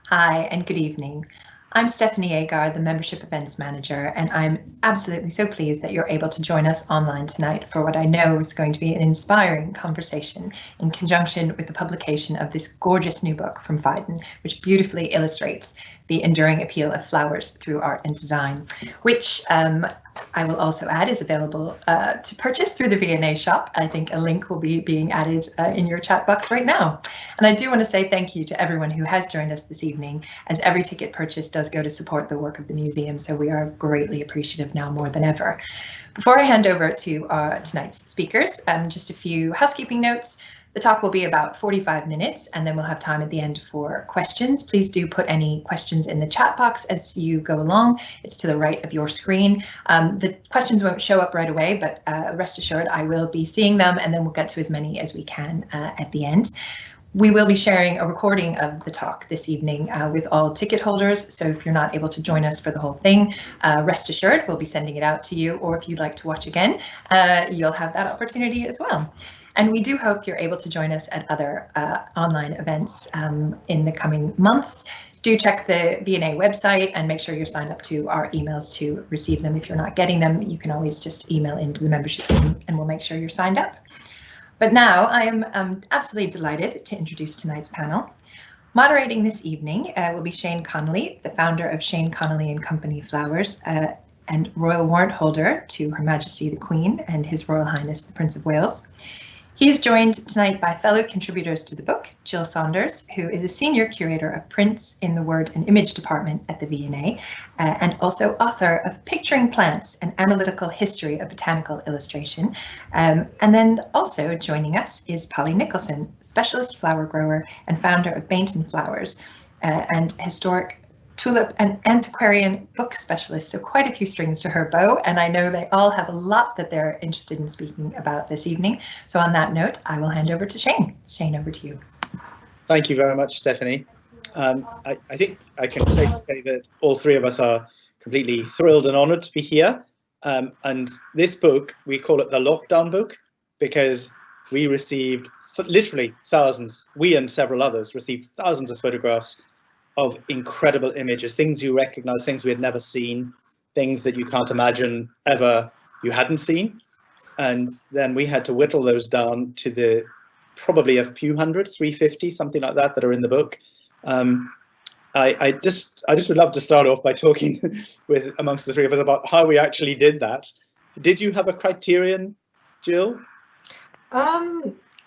Hi, and good evening. I'm Stephanie Agar, the Membership Events Manager, and I'm absolutely so pleased that you're able to join us online tonight for what I know is going to be an inspiring conversation in conjunction with the publication of this gorgeous new book from Phaidon, which beautifully illustrates the enduring appeal of flowers through art and design, which I will also add is available to purchase through the V&A shop. I think a link will be being added in your chat box right now. And I do want to say thank you to everyone who has joined us this evening, as every ticket purchase does go to support the work of the museum, so we are greatly appreciative now more than ever. Before I hand over to tonight's speakers, just a few housekeeping notes. The talk will be about 45 minutes, and then we'll have time at the end for questions. Please do put any questions in the chat box as you go along. It's to the right of your screen. The questions won't show up right away, but rest assured I will be seeing them, and then we'll get to as many as we can at the end. We will be sharing a recording of the talk this evening with all ticket holders, so if you're not able to join us for the whole thing, rest assured we'll be sending it out to you, or if you'd like to watch again, you'll have that opportunity as well. And we do hope you're able to join us at other online events in the coming months. Do check the V&A website and make sure you're signed up to our emails to receive them. If you're not getting them, you can always just email into the membership team and we'll make sure you're signed up. But now I am absolutely delighted to introduce tonight's panel. Moderating this evening will be Shane Connolly, the founder of Shane Connolly and Company Flowers, and Royal Warrant Holder to Her Majesty the Queen and His Royal Highness the Prince of Wales. He is joined tonight by fellow contributors to the book, Gill Saunders, who is a senior curator of prints in the Word and Image department at the V&A, and also author of Picturing Plants, an analytical history of botanical illustration. And then also joining us is Polly Nicholson, specialist flower grower and founder of Bainton Flowers, and historic tulip and antiquarian book specialist, so quite a few strings to her bow, and I know they all have a lot that they're interested in speaking about this evening. So on that note, I will hand over to Shane. Shane, over to you. Thank you very much, Stephanie. I think I can say that all three of us are completely thrilled and honoured to be here. And this book, we call it the lockdown book, because we received literally thousands, we and several others received thousands of photographs of incredible images, things you recognize, things we had never seen, things that you can't imagine ever you hadn't seen. And then we had to whittle those down to the probably a few hundred, 350, something like that, that are in the book. I just would love to start off by talking with amongst the three of us about how we actually did that. Did you have a criterion, Gill?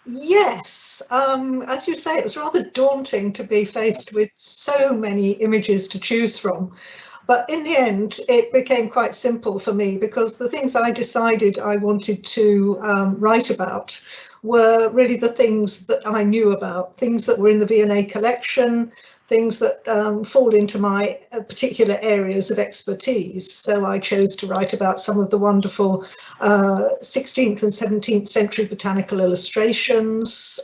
Yes, as you say, it was rather daunting to be faced with so many images to choose from. But in the end, it became quite simple for me, because the things I decided I wanted to write about were really the things that I knew about, things that were in the V&A collection, things that fall into my particular areas of expertise. So I chose to write about some of the wonderful 16th and 17th century botanical illustrations,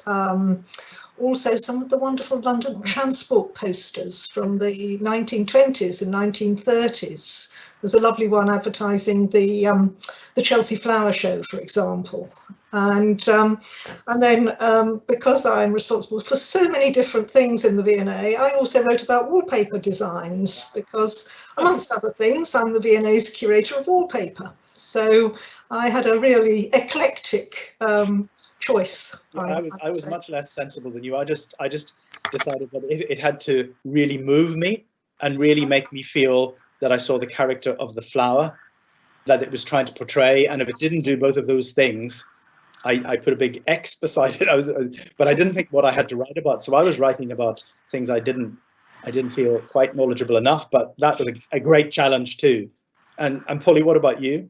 also some of the wonderful London transport posters from the 1920s and 1930s. There's a lovely one advertising the Chelsea Flower Show, for example. And then because I'm responsible for so many different things in the V&A, I also wrote about wallpaper designs, because amongst other things, I'm the V&A's Curator of Wallpaper. So I had a really eclectic choice. Yeah, I was much less sensible than you. I just decided that it had to really move me and really make me feel that I saw the character of the flower that it was trying to portray. And if it didn't do both of those things, I put a big X beside it. But I didn't think what I had to write about. So I was writing about things I didn't feel quite knowledgeable enough. But that was a great challenge too. And Polly, what about you?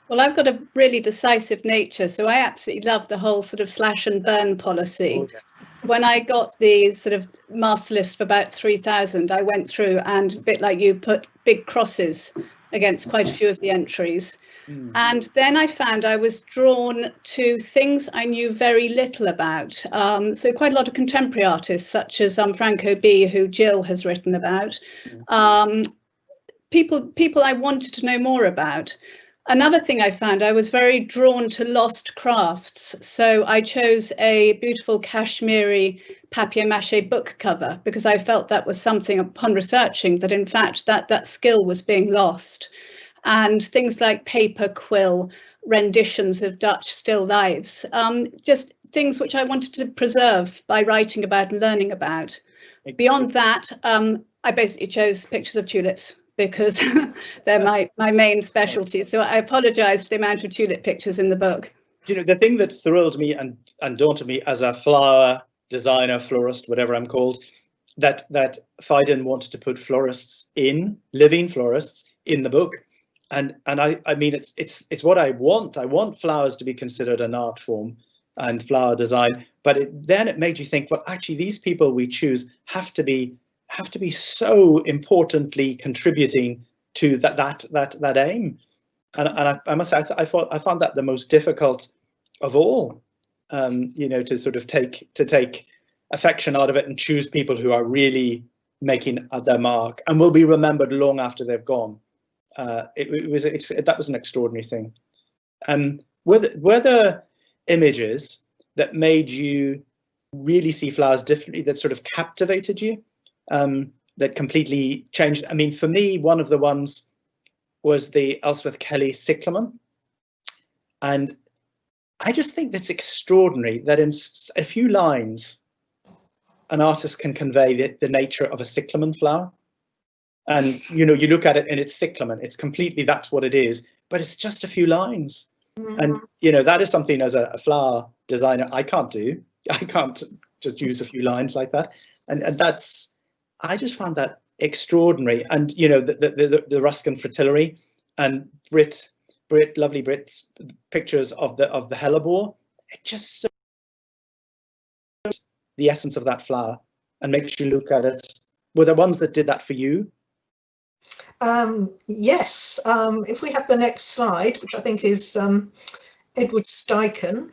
Well, I've got a really decisive nature, so I absolutely love the whole sort of slash and burn policy. Oh, yes. When I got the sort of master list of about 3,000, I went through and, a bit like you, put big crosses against quite a few of the entries. And then I found I was drawn to things I knew very little about. So quite a lot of contemporary artists, such as Franco B, who Gill has written about. People I wanted to know more about. Another thing I found, I was very drawn to lost crafts. So I chose a beautiful Kashmiri papier-mâché book cover because I felt that was something, upon researching, that in fact that skill was being lost. And things like paper quill, renditions of Dutch still lifes, just things which I wanted to preserve by writing about and learning about. Beyond that, I basically chose pictures of tulips because they're my main specialty. So I apologise for the amount of tulip pictures in the book. You know, the thing that thrilled me and daunted me as a flower designer, florist, whatever I'm called, that Phaidon wanted to put living florists in the book. And I mean, it's what I want. I want flowers to be considered an art form and flower design. But then it made you think, well, actually, these people we choose have to be so importantly contributing to that aim. And I must say, I found that the most difficult of all. You know, to sort of take affection out of it and choose people who are really making their mark and will be remembered long after they've gone. That was an extraordinary thing. Were there images that made you really see flowers differently, that sort of captivated you, that completely changed? I mean, for me, one of the ones was the Elspeth Kelly cyclamen, and I just think that's extraordinary that in a few lines an artist can convey the nature of a cyclamen flower. And, you know, you look at it and it's cyclamen, it's completely, that's what it is, but it's just a few lines. Mm-hmm. And, you know, that is something as a flower designer I can't do. I can't just use a few lines like that. And that's, I just found that extraordinary. And, you know, the Ruskin fritillary and lovely Brit's pictures of the hellebore, it just shows the essence of that flower and makes you look at it. Were there ones that did that for you? Yes, if we have the next slide, which I think is Edward Steichen.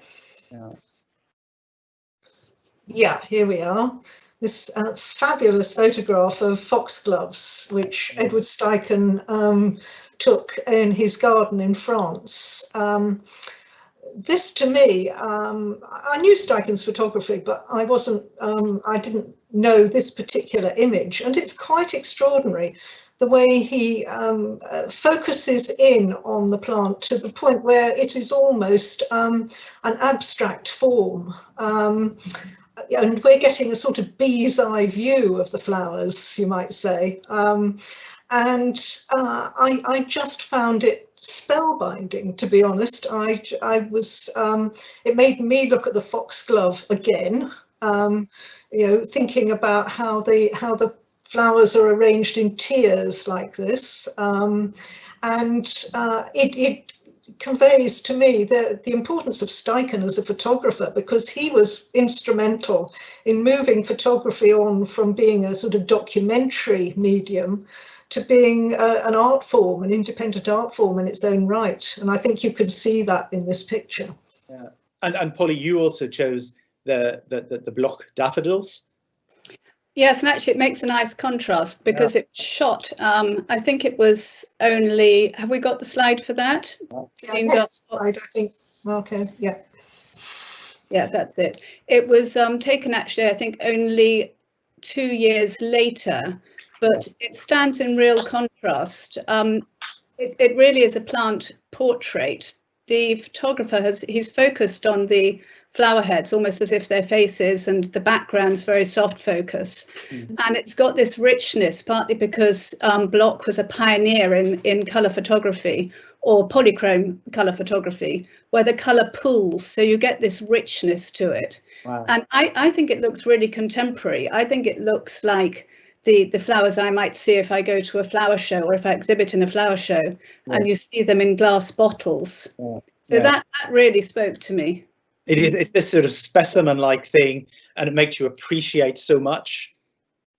Yeah, here we are. This fabulous photograph of foxgloves, which Edward Steichen took in his garden in France. This, to me, I knew Steichen's photography, but I didn't know this particular image, and it's quite extraordinary the way he focuses in on the plant to the point where it is almost an abstract form. And we're getting a sort of bee's eye view of the flowers, you might say. I just found it spellbinding, to be honest. It made me look at the foxglove again, you know, thinking about how the flowers are arranged in tiers like this, it conveys to me the importance of Steichen as a photographer, because he was instrumental in moving photography on from being a sort of documentary medium to being an art form, an independent art form in its own right. And I think you can see that in this picture. Yeah. And Polly, you also chose the block daffodils. Yes, and actually it makes a nice contrast because it shot, I think it was only, have we got the slide for that? Yeah, next slide, I think. Okay, yeah. Yeah, that's it. It was taken actually, I think, only 2 years later, but it stands in real contrast. It really is a plant portrait. The photographer he's focused on the flower heads almost as if they're faces, and the background's very soft focus. And it's got this richness, partly because Bloch was a pioneer in colour photography, or polychrome colour photography, where the colour pools, so you get this richness to it. Wow. And I think it looks really contemporary. I think it looks like the flowers I might see if I go to a flower show or if I exhibit in a flower show, and you see them in glass bottles. So that really spoke to me. It's this sort of specimen-like thing, and it makes you appreciate so much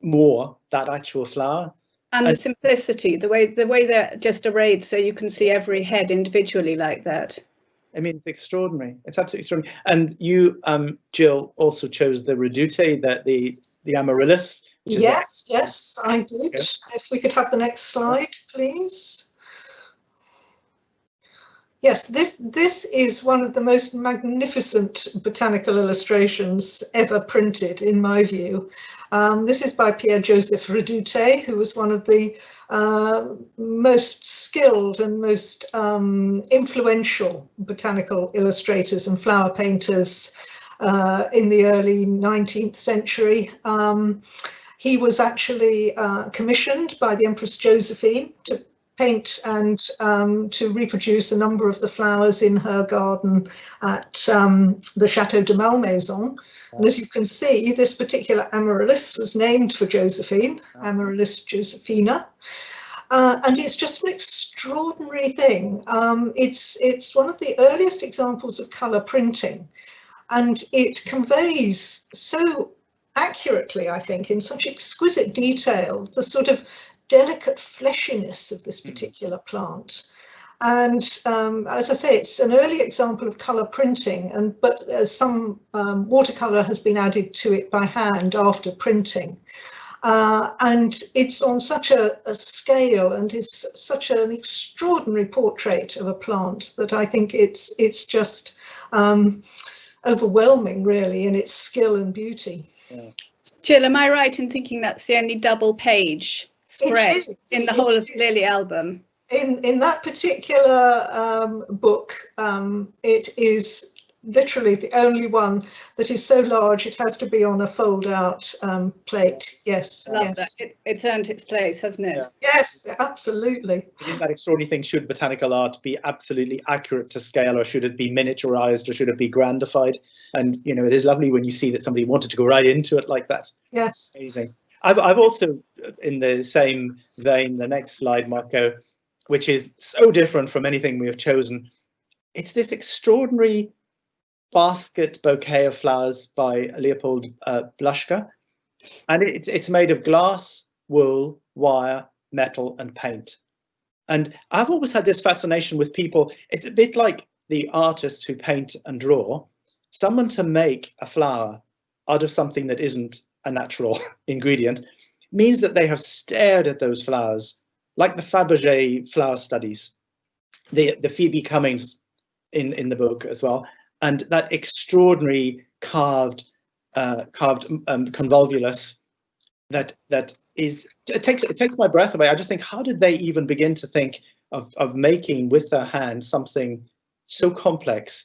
more that actual flower. And the simplicity, the way they're just arrayed, so you can see every head individually like that. I mean, it's extraordinary. It's absolutely extraordinary. And you, Gill, also chose the Redoute, the Amaryllis. Yes, I did. If we could have the next slide, please. Yes, this is one of the most magnificent botanical illustrations ever printed, in my view. This is by Pierre-Joseph Redoute, who was one of the most skilled and most influential botanical illustrators and flower painters in the early 19th century. He was actually commissioned by the Empress Josephine to paint and to reproduce a number of the flowers in her garden at the Chateau de Malmaison. And as you can see, this particular amaryllis was named for Josephine, Amaryllis josephina. And it's just an extraordinary thing. It's one of the earliest examples of colour printing, and it conveys so accurately, I think, in such exquisite detail, the sort of delicate fleshiness of this particular plant. And as I say, it's an early example of colour printing, but some watercolour has been added to it by hand after printing. And it's on such a scale and is such an extraordinary portrait of a plant that I think it's just overwhelming, really, in its skill and beauty. Yeah. Gill, am I right in thinking that's the only double page spread in the whole of Lily album? In that particular book, it is literally the only one that is so large it has to be on a fold-out plate. Yes, I love yes. that. It's earned its place, hasn't it? Yeah. Yes, absolutely. It is that extraordinary thing. Should botanical art be absolutely accurate to scale, or should it be miniaturized, or should it be grandified? And you know, it is lovely when you see that somebody wanted to go right into it like that. Yes. Amazing. I've also, in the same vein, the next slide, Marco, which is so different from anything we have chosen. It's this extraordinary basket bouquet of flowers by Leopold Bluschka, and it's made of glass, wool, wire, metal, and paint. And I've always had this fascination with people. It's a bit like the artists who paint and draw. Someone to make a flower out of something that isn't a natural ingredient means that they have stared at those flowers, like the Fabergé flower studies, the Phoebe Cummings in the book as well, and that extraordinary carved convolvulus that is, it takes my breath away. I just think, how did they even begin to think of making with their hands something so complex?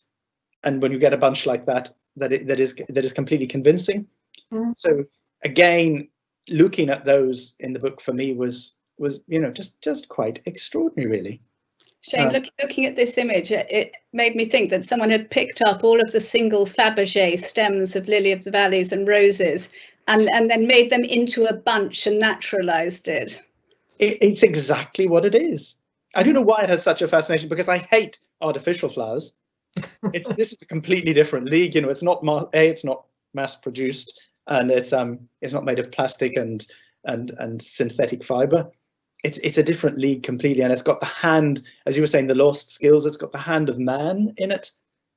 And when you get a bunch like that is completely convincing. Mm. So again, looking at those in the book for me was just quite extraordinary, really. Shane, looking at this image, it made me think that someone had picked up all of the single Fabergé stems of lily of the valleys and roses and then made them into a bunch and naturalized it. It's exactly what it is. I don't know why it has such a fascination, because I hate artificial flowers. This is a completely different league. You know, it's not mass produced, and it's not made of plastic and synthetic fiber. It's a different league completely, and it's got the hand, as you were saying, the lost skills. It's got the hand of man in it.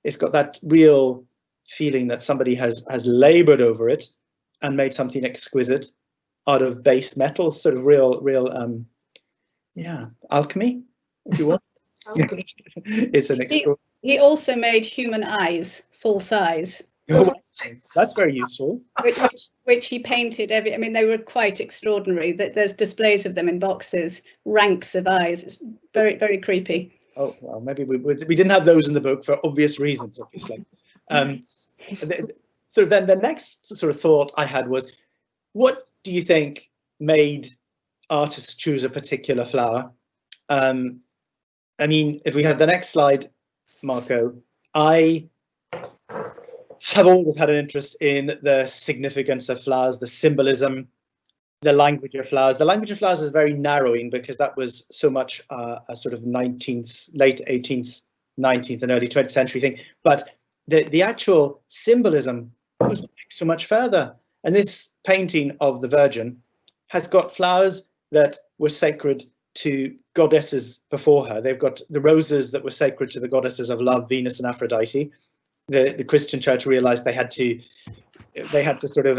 It's got that real feeling that somebody has labored over it and made something exquisite out of base metals, sort of real alchemy, if you want. It's an extraordinary. He also made human eyes full size. That's very useful. Which he painted I mean, they were quite extraordinary. That there's displays of them in boxes, ranks of eyes. It's very, very creepy. Oh well, maybe we didn't have those in the book for obvious reasons, obviously. So then the next sort of thought I had was, what do you think made artists choose a particular flower? I mean, if we have the next slide, Marco, I have always had an interest in the significance of flowers, the symbolism, the language of flowers. The language of flowers is very narrowing, because that was so much a sort of late 18th, 19th and early 20th century thing. But the actual symbolism goes so much further. And this painting of the Virgin has got flowers that were sacred to goddesses before her. They've got the roses that were sacred to the goddesses of love, Venus and Aphrodite. The Christian church realized they had to sort of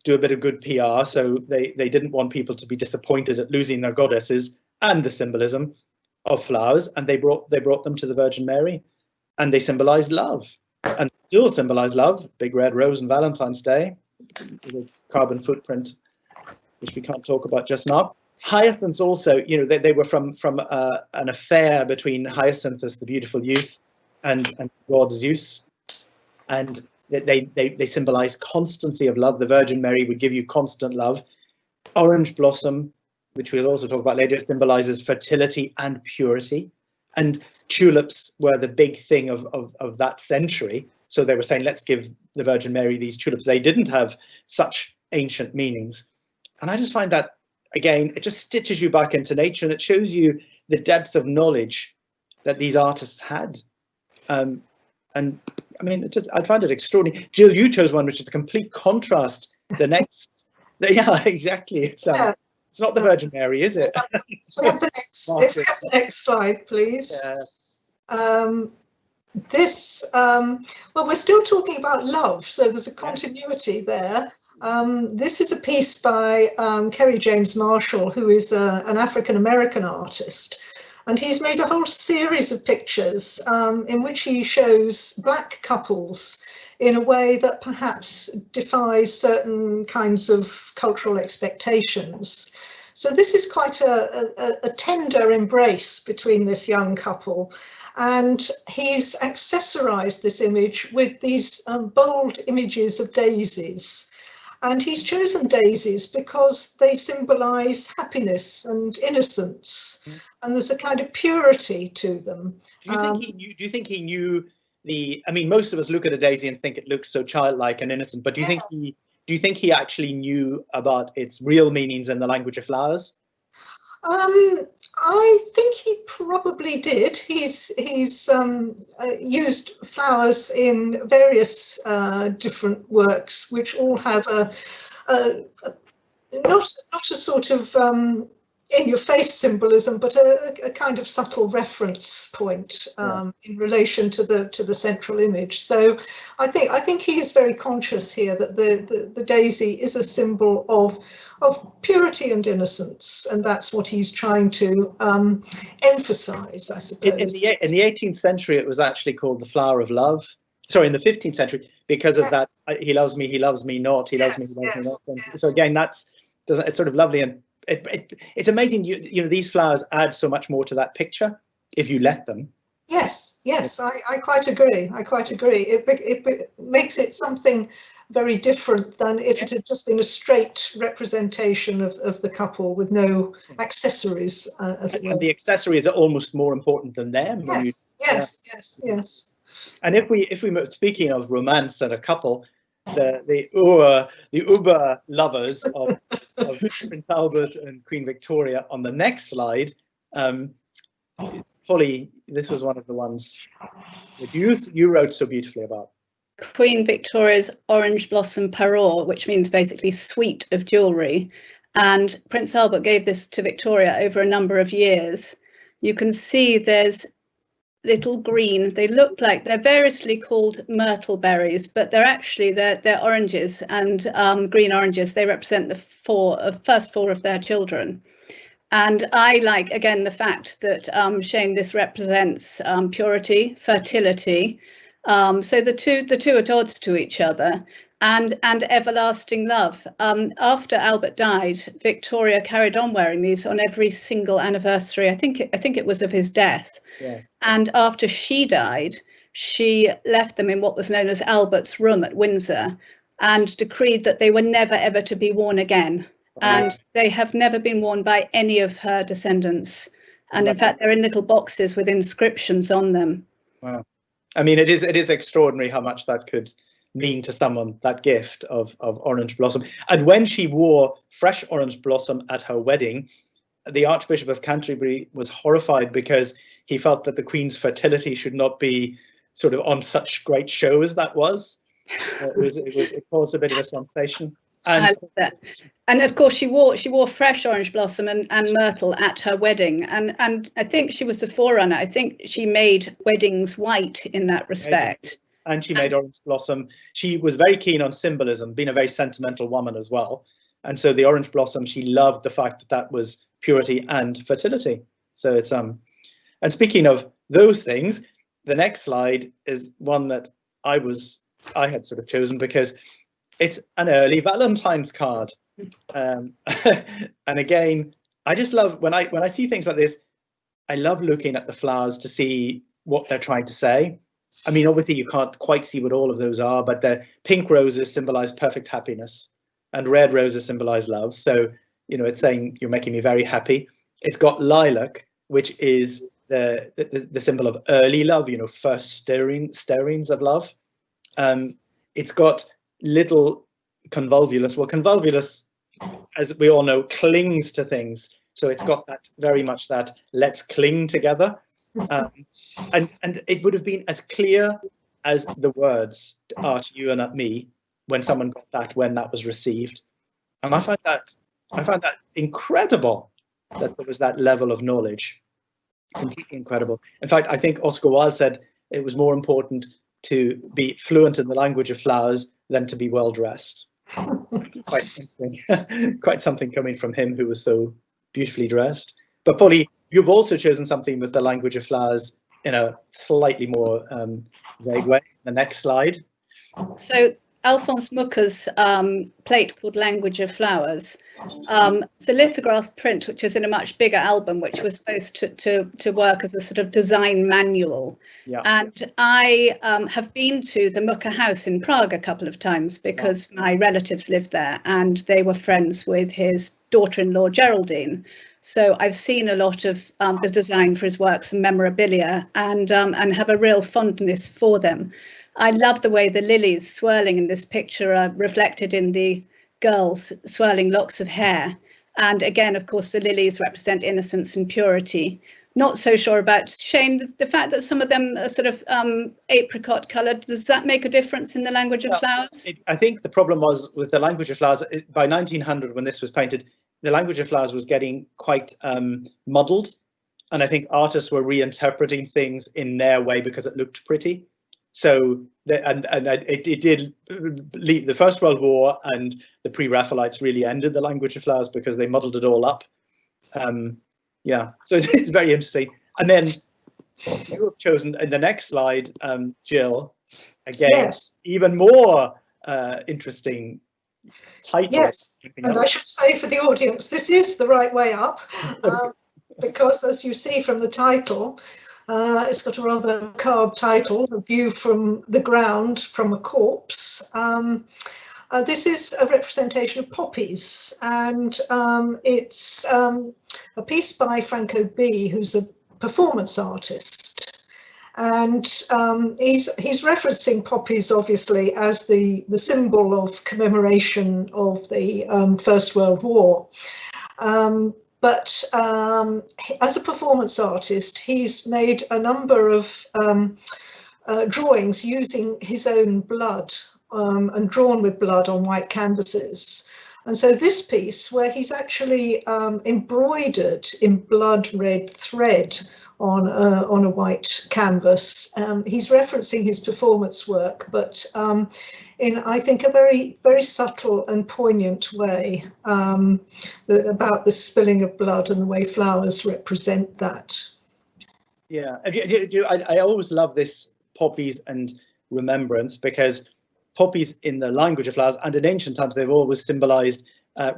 do a bit of good PR, so they didn't want people to be disappointed at losing their goddesses and the symbolism. of flowers, and they brought them to the Virgin Mary, and they symbolized love, and still symbolize love. Big red rose on Valentine's Day with its carbon footprint, which we can't talk about just now. Hyacinths also, you know, they were from an affair between Hyacinthus, the beautiful youth, and god Zeus, and they symbolize constancy of love. The Virgin Mary would give you constant love. Orange blossom, which we'll also talk about later, symbolizes fertility and purity. And tulips were the big thing of that century. So they were saying, let's give the Virgin Mary these tulips. They didn't have such ancient meanings. And I just find that, again, it just stitches you back into nature, and it shows you the depth of knowledge that these artists had. And I mean, I find it extraordinary. Gill, you chose one which is a complete contrast. The next, yeah, exactly. It's not the Virgin Mary, is it? If we have the next slide, please. Yeah. Well, we're still talking about love, so there's a continuity there. This is a piece by Kerry James Marshall, who is an African-American artist, and he's made a whole series of pictures in which he shows black couples in a way that perhaps defies certain kinds of cultural expectations. So this is quite a tender embrace between this young couple, and he's accessorized this image with these bold images of daisies. And he's chosen daisies because they symbolize happiness and innocence, and there's a kind of purity to them. Do you think he knew the? I mean, most of us look at a daisy and think it looks so childlike and innocent, but do you think he actually knew about its real meanings in the language of flowers? I think he probably did. He's used flowers in various different works, which all have not a sort of in-your-face symbolism, but a kind of subtle reference point in relation to the central image. So I think he is very conscious here that the daisy is a symbol of purity and innocence, and that's what he's trying to emphasize, I suppose. In the 18th century, it was actually called the flower of love. Sorry, in the 15th century, because of that, he loves me not, he loves me, he loves me not. And so again, it's sort of lovely, and it's amazing. You know, these flowers add so much more to that picture if you let them. Yes, I quite agree. It makes it something very different than if it had just been a straight representation of the couple with no accessories, as it were. And the accessories are almost more important than them. Yes. And if we speaking of romance and a couple, the uber lovers of Prince Albert and Queen Victoria on the next slide. Polly, this was one of the ones that you wrote so beautifully about. Queen Victoria's Orange Blossom Parure, which means basically suite of jewellery. And Prince Albert gave this to Victoria over a number of years. You can see there's little green, they look like, they're variously called myrtle berries, but they're oranges, and green oranges. They represent the first four of their children. And I like, again, the fact that Shane, this represents purity, fertility. So the two are odds to each other, and everlasting love. After Albert died, Victoria carried on wearing these on every single anniversary. I think it was of his death. Yes. And after she died, she left them in what was known as Albert's room at Windsor, and decreed that they were never ever to be worn again. And they have never been worn by any of her descendants. And in fact, they're in little boxes with inscriptions on them. Wow. I mean, it is extraordinary how much that could mean to someone, that gift of orange blossom. And when she wore fresh orange blossom at her wedding, the Archbishop of Canterbury was horrified because he felt that the Queen's fertility should not be sort of on such great show as that was. It caused a bit of a sensation. And I love that. And of course, she wore fresh orange blossom and myrtle at her wedding, and I think she was the forerunner. I think she made weddings white in that respect. And she made orange blossom. She was very keen on symbolism, being a very sentimental woman as well. And so the orange blossom, she loved the fact that was purity and fertility. So it's And speaking of those things, the next slide is one that I had sort of chosen because it's an early Valentine's card. And again, I just love when I see things like this, I love looking at the flowers to see what they're trying to say. I mean, obviously you can't quite see what all of those are, but the pink roses symbolize perfect happiness and red roses symbolize love. So, you know, it's saying you're making me very happy. It's got lilac, which is the symbol of early love, you know, first stirrings of love. It's got little convolvulus. Well, convolvulus, as we all know, clings to things. So it's got that very much that let's cling together. And it would have been as clear as the words are to you and at me when someone got that, when that was received. And I found that incredible that there was that level of knowledge. Completely incredible. In fact, I think Oscar Wilde said it was more important to be fluent in the language of flowers than to be well dressed. Quite something coming from him who was so beautifully dressed. But Polly, you've also chosen something with the language of flowers in a slightly more vague way. The next slide. So Alphonse Mucker's plate called Language of Flowers. It's a lithograph print, which is in a much bigger album, which was supposed to work as a sort of design manual. Yeah. And I have been to the Mucker house in Prague a couple of times because my relatives lived there and they were friends with his daughter-in-law, Geraldine. So I've seen a lot of the design for his works and memorabilia and have a real fondness for them. I love the way the lilies swirling in this picture are reflected in the girls swirling locks of hair. And again, of course, the lilies represent innocence and purity. Not so sure about Shane, the fact that some of them are sort of apricot coloured, does that make a difference in the language of flowers? I think the problem was with the language of flowers, by 1900, when this was painted, the language of flowers was getting quite muddled. And I think artists were reinterpreting things in their way because it looked pretty. So it did lead the First World War, and the pre-Raphaelites really ended the language of flowers because they muddled it all up. Yeah, so it's very interesting. And then you have chosen in the next slide, Gill, again, yes, even more interesting title. Yes, and I should say for the audience, this is the right way up, because as you see from the title, it's got a rather macabre title, A View from the Ground from a Corpse. This is a representation of poppies, and it's a piece by Franco B, who's a performance artist. And he's referencing poppies, obviously, as the symbol of commemoration of the First World War. But as a performance artist, he's made a number of drawings using his own blood and drawn with blood on white canvases. And so this piece, where he's actually embroidered in blood red thread on a white canvas, he's referencing his performance work, but in, I think, a very, very subtle and poignant way, about the spilling of blood and the way flowers represent that. Yeah, I always love this poppies and remembrance, because poppies in the language of flowers and in ancient times, they've always symbolized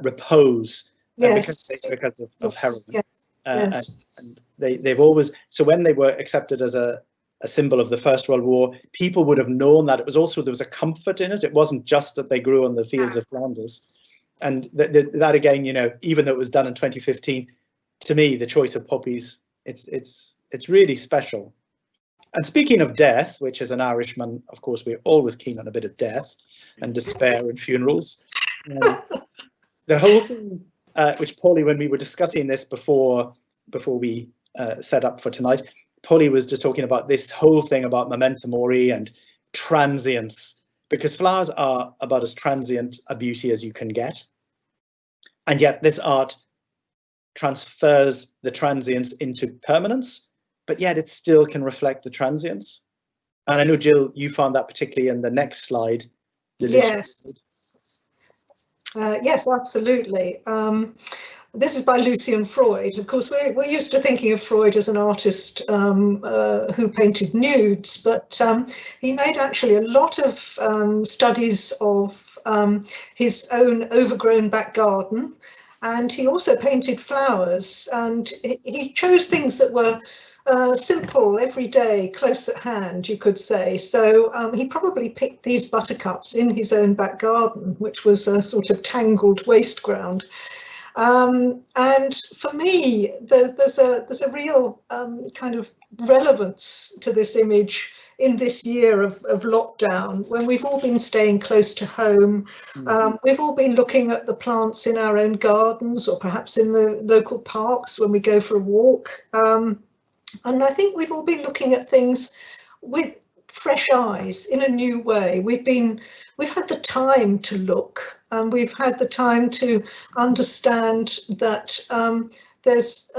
repose, yes, because of heroin. Yes. Yes. And they've always, so when they were accepted as a symbol of the First World War, people would have known that it was also, there was a comfort in it. It wasn't just that they grew on the fields of Flanders. And that again, you know, even though it was done in 2015, to me, the choice of poppies, it's really special. And speaking of death, which as an Irishman, of course, we're always keen on a bit of death and despair and funerals. The whole thing, which Polly, when we were discussing this before we set up for tonight, Polly was just talking about this whole thing about memento mori and transience, because flowers are about as transient a beauty as you can get. And yet this art transfers the transience into permanence, but yet it still can reflect the transience. And I know, Gill, you found that particularly in the next slide. Yes. Yes, absolutely. This is by Lucian Freud. Of course, we're used to thinking of Freud as an artist who painted nudes, but he made actually a lot of studies of his own overgrown back garden, and he also painted flowers, and he chose things that were simple, everyday, close at hand, you could say. So he probably picked these buttercups in his own back garden, which was a sort of tangled waste ground. And for me, there's a real kind of relevance to this image in this year of lockdown, when we've all been staying close to home. We've all been looking at the plants in our own gardens, or perhaps in the local parks when we go for a walk. And I think we've all been looking at things with fresh eyes in a new way. We've had the time to look, and we've had the time to understand that there's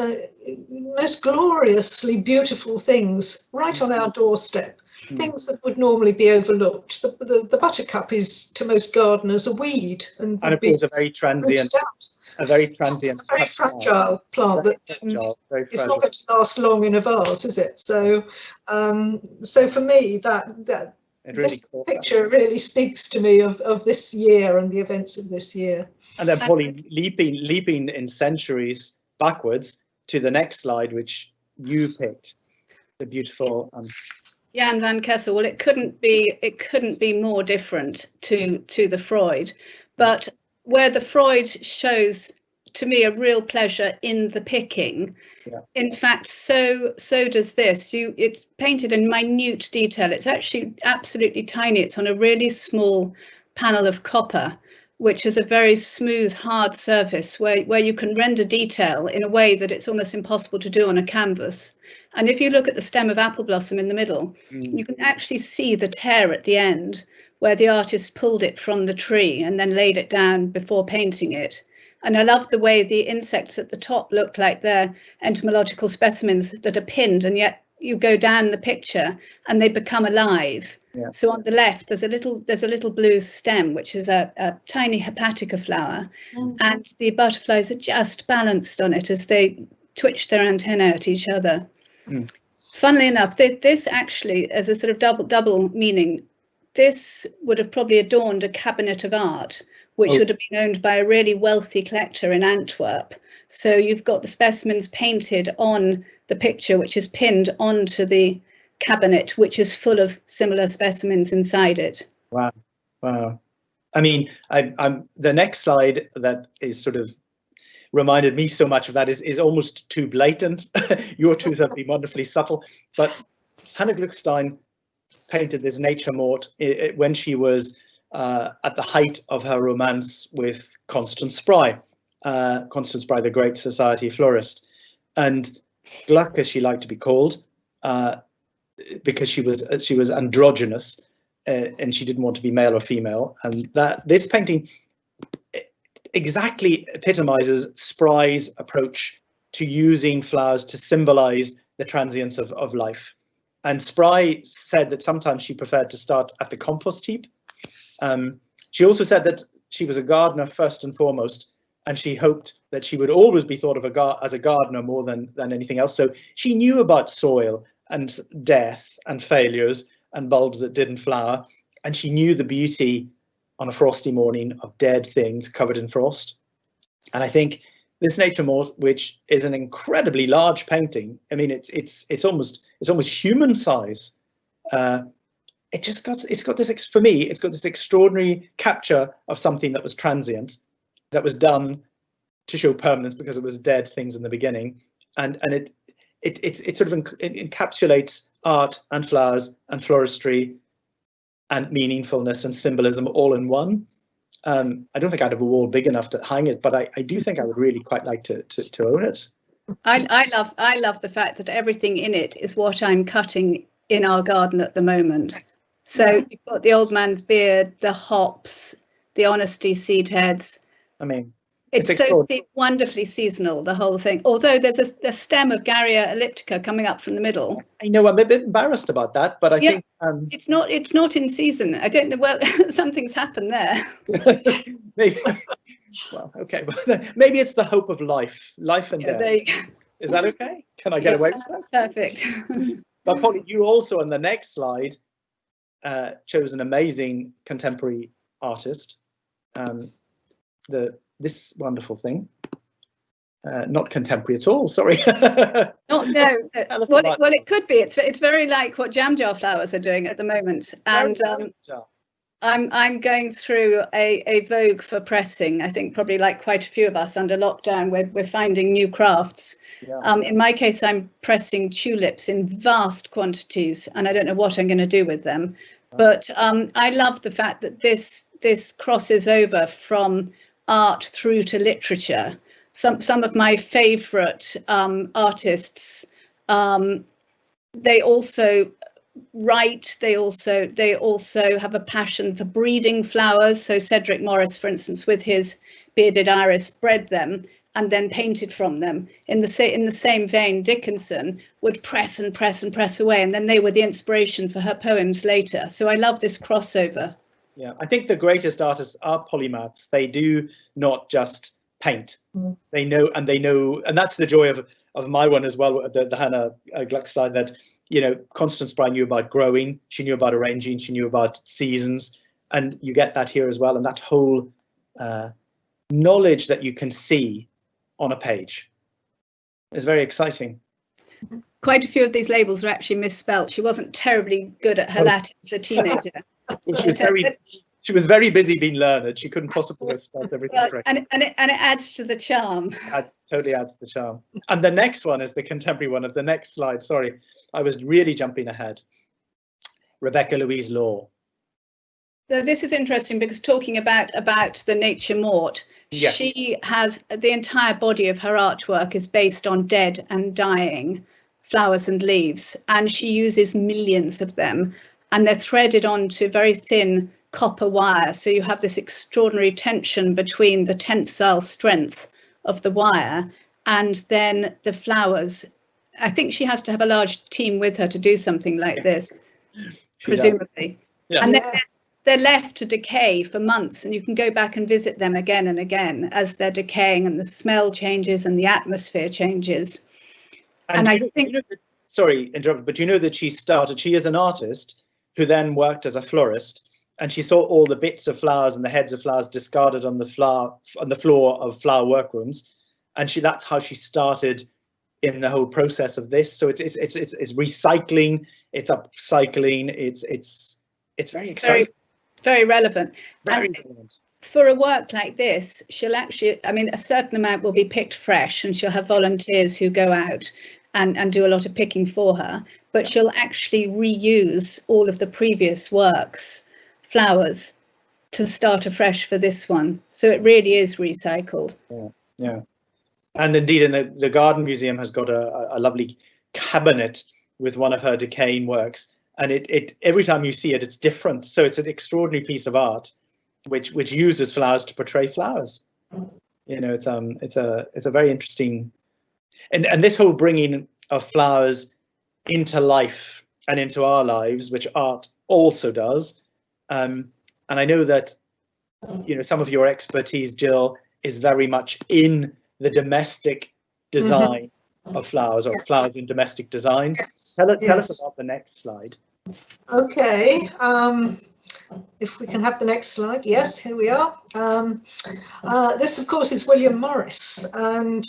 most gloriously beautiful things right on our doorstep, things that would normally be overlooked. The buttercup is to most gardeners a weed, and of course a very transient. A very transient, it's a very fragile plant that it's not going to last long in a vase, is it? So, so for me, this picture really speaks to me of this year and the events of this year. And then Polly, leaping in centuries backwards to the next slide, which you picked, the beautiful. Jan van Kessel. Well, it couldn't be more different to the Freud, but where the Freud shows to me a real pleasure in the picking. Yeah. In fact, so does this. It's painted in minute detail. It's actually absolutely tiny. It's on a really small panel of copper, which is a very smooth, hard surface where you can render detail in a way that it's almost impossible to do on a canvas. And if you look at the stem of apple blossom in the middle, you can actually see the tear at the end, where the artist pulled it from the tree and then laid it down before painting it. And I love the way the insects at the top look like they're entomological specimens that are pinned, and yet you go down the picture and they become alive. Yeah. So on the left, there's a little blue stem, which is a tiny hepatica flower, and the butterflies are just balanced on it as they twitch their antennae at each other. Funnily enough, this actually, as a sort of double meaning, this would have probably adorned a cabinet of art, which would have been owned by a really wealthy collector in Antwerp. So you've got the specimens painted on the picture, which is pinned onto the cabinet, which is full of similar specimens inside it. Wow. I mean, I'm the next slide that is sort of reminded me so much of that is almost too blatant. Your two have been wonderfully subtle, but Hannah Gluckstein painted this nature mort when she was at the height of her romance with Constance Spry, the great society florist. And Gluck, as she liked to be called, because she was androgynous and she didn't want to be male or female. And this painting exactly epitomizes Spry's approach to using flowers to symbolize the transience of life. And Spry said that sometimes she preferred to start at the compost heap. She also said that she was a gardener first and foremost, and she hoped that she would always be thought of as a gardener more than anything else. So she knew about soil and death and failures and bulbs that didn't flower, and she knew the beauty on a frosty morning of dead things covered in frost. And I think this nature mort, which is an incredibly large painting, I mean, it's almost human size. It's got this, for me, it's got this extraordinary capture of something that was transient, that was done to show permanence because it was dead things in the beginning, and it sort of encapsulates art and flowers and floristry and meaningfulness and symbolism all in one. I don't think I'd have a wall big enough to hang it, but I do think I would really quite like to own it. I love the fact that everything in it is what I'm cutting in our garden at the moment. So you've got the old man's beard, the hops, the honesty seed heads. I mean, it's so wonderfully seasonal, the whole thing. Although there's a stem of Garrya elliptica coming up from the middle. I know, I'm a bit embarrassed about that, but I think it's not in season. I don't know. Well, something's happened there. Well, okay, but maybe it's the hope of life and Yeah, death. there you go. Is that okay? Can I get away with that? Perfect. But Polly, you also on the next slide chose an amazing contemporary artist. This wonderful thing. Not contemporary at all, sorry. No, well, it could be. It's very like what jam jar flowers are doing at the moment. And I'm going through a vogue for pressing. I think probably like quite a few of us under lockdown, we're finding new crafts. Yeah. In my case, I'm pressing tulips in vast quantities, and I don't know what I'm going to do with them. But I love the fact that this crosses over from art through to literature. Some of my favourite artists, they also write. They also have a passion for breeding flowers. So Cedric Morris, for instance, with his bearded iris, bred them and then painted from them. In the same vein, Dickinson would press and press and press away, and then they were the inspiration for her poems later. So I love this crossover. Yeah, I think the greatest artists are polymaths. They do not just paint. They know, and that's the joy of my one as well, the Hannah Gluckstein, that, you know, Constance Bry knew about growing, she knew about arranging, she knew about seasons, and you get that here as well. And that whole knowledge that you can see on a page is very exciting. Quite a few of these labels are actually misspelt. She wasn't terribly good at her Latin as a teenager. She was very busy being learned. She couldn't possibly have spelled everything correctly. And it adds to the charm. Totally adds to the charm. And the next one is the contemporary one of the next slide. Sorry, I was really jumping ahead. Rebecca Louise Law. So this is interesting because talking about the nature mort, yes. She has the entire body of her artwork is based on dead and dying flowers and leaves, and she uses millions of them, and they're threaded onto very thin copper wire. So you have this extraordinary tension between the tensile strength of the wire and then the flowers. I think she has to have a large team with her to do something like this, presumably. Yeah. And they're left to decay for months, and you can go back and visit them again and again as they're decaying, and the smell changes and the atmosphere changes. And I think, sorry, interrupt, but you know that she is an artist who then worked as a florist, and she saw all the bits of flowers and the heads of flowers discarded on the floor of flower workrooms, and that's how she started in the whole process of this. So it's recycling, it's upcycling, it's very exciting. Very relevant. Very relevant. For a work like this, she'll actually, I mean, a certain amount will be picked fresh, and she'll have volunteers who go out and do a lot of picking for her, but she'll actually reuse all of the previous works, flowers, to start afresh for this one. So it really is recycled. Yeah. And indeed, in the Garden Museum has got a lovely cabinet with one of her decaying works. And it every time you see it, it's different. So it's an extraordinary piece of art, which uses flowers to portray flowers. You know, it's a very interesting, and this whole bringing of flowers into life and into our lives, which art also does. And I know that, you know, some of your expertise, Gill, is very much in the domestic design of flowers, or flowers in domestic design. Tell us about the next slide. Okay, if we can have the next slide. Yes, here we are. This, of course, is William Morris, and